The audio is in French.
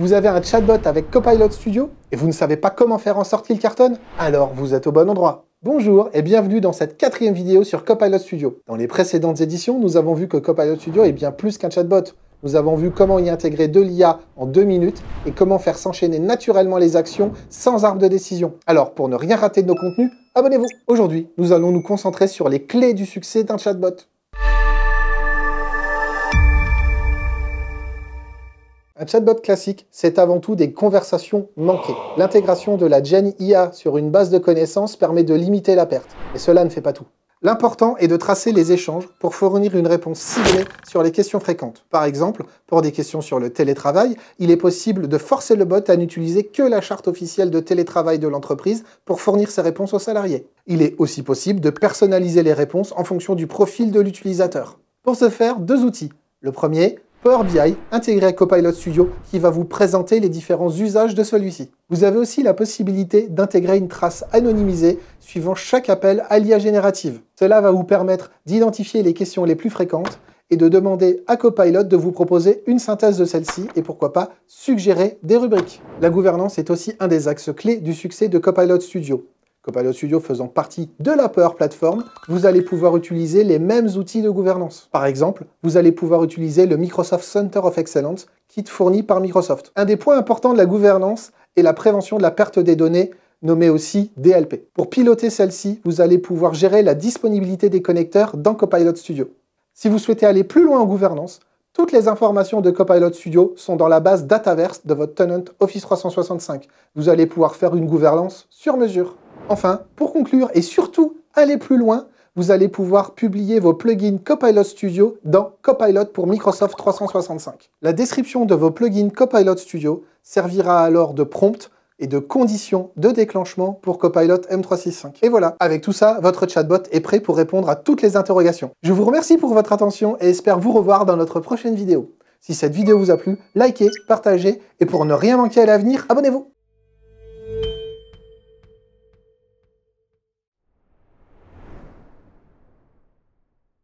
Vous avez un chatbot avec Copilot Studio et vous ne savez pas comment faire en sorte qu'il cartonne? Alors vous êtes au bon endroit. Bonjour et bienvenue dans cette 4e vidéo sur Copilot Studio. Dans les précédentes éditions, nous avons vu que Copilot Studio est bien plus qu'un chatbot. Nous avons vu comment y intégrer de l'IA en 2 minutes et comment faire s'enchaîner naturellement les actions sans arbre de décision. Alors pour ne rien rater de nos contenus, abonnez-vous. Aujourd'hui, nous allons nous concentrer sur les clés du succès d'un chatbot. Un chatbot classique, c'est avant tout des conversations manquées. L'intégration de la Gen IA sur une base de connaissances permet de limiter la perte. Mais cela ne fait pas tout. L'important est de tracer les échanges pour fournir une réponse ciblée sur les questions fréquentes. Par exemple, pour des questions sur le télétravail, il est possible de forcer le bot à n'utiliser que la charte officielle de télétravail de l'entreprise pour fournir ses réponses aux salariés. Il est aussi possible de personnaliser les réponses en fonction du profil de l'utilisateur. Pour ce faire, 2 outils. Le premier, Power BI, intégré à Copilot Studio, qui va vous présenter les différents usages de celui-ci. Vous avez aussi la possibilité d'intégrer une trace anonymisée suivant chaque appel à l'IA générative. Cela va vous permettre d'identifier les questions les plus fréquentes et de demander à Copilot de vous proposer une synthèse de celle-ci et pourquoi pas suggérer des rubriques. La gouvernance est aussi un des axes clés du succès de Copilot Studio. Copilot Studio faisant partie de la Power Platform, vous allez pouvoir utiliser les mêmes outils de gouvernance. Par exemple, vous allez pouvoir utiliser le Microsoft Center of Excellence, kit fourni par Microsoft. Un des points importants de la gouvernance est la prévention de la perte des données, nommée aussi DLP. Pour piloter celle-ci, vous allez pouvoir gérer la disponibilité des connecteurs dans Copilot Studio. Si vous souhaitez aller plus loin en gouvernance, toutes les informations de Copilot Studio sont dans la base Dataverse de votre tenant Office 365. Vous allez pouvoir faire une gouvernance sur mesure. Enfin, pour conclure et surtout aller plus loin, vous allez pouvoir publier vos plugins Copilot Studio dans Copilot pour Microsoft 365. La description de vos plugins Copilot Studio servira alors de prompt et de conditions de déclenchement pour Copilot M365. Et voilà, avec tout ça, votre chatbot est prêt pour répondre à toutes les interrogations. Je vous remercie pour votre attention et espère vous revoir dans notre prochaine vidéo. Si cette vidéo vous a plu, likez, partagez et pour ne rien manquer à l'avenir, abonnez-vous.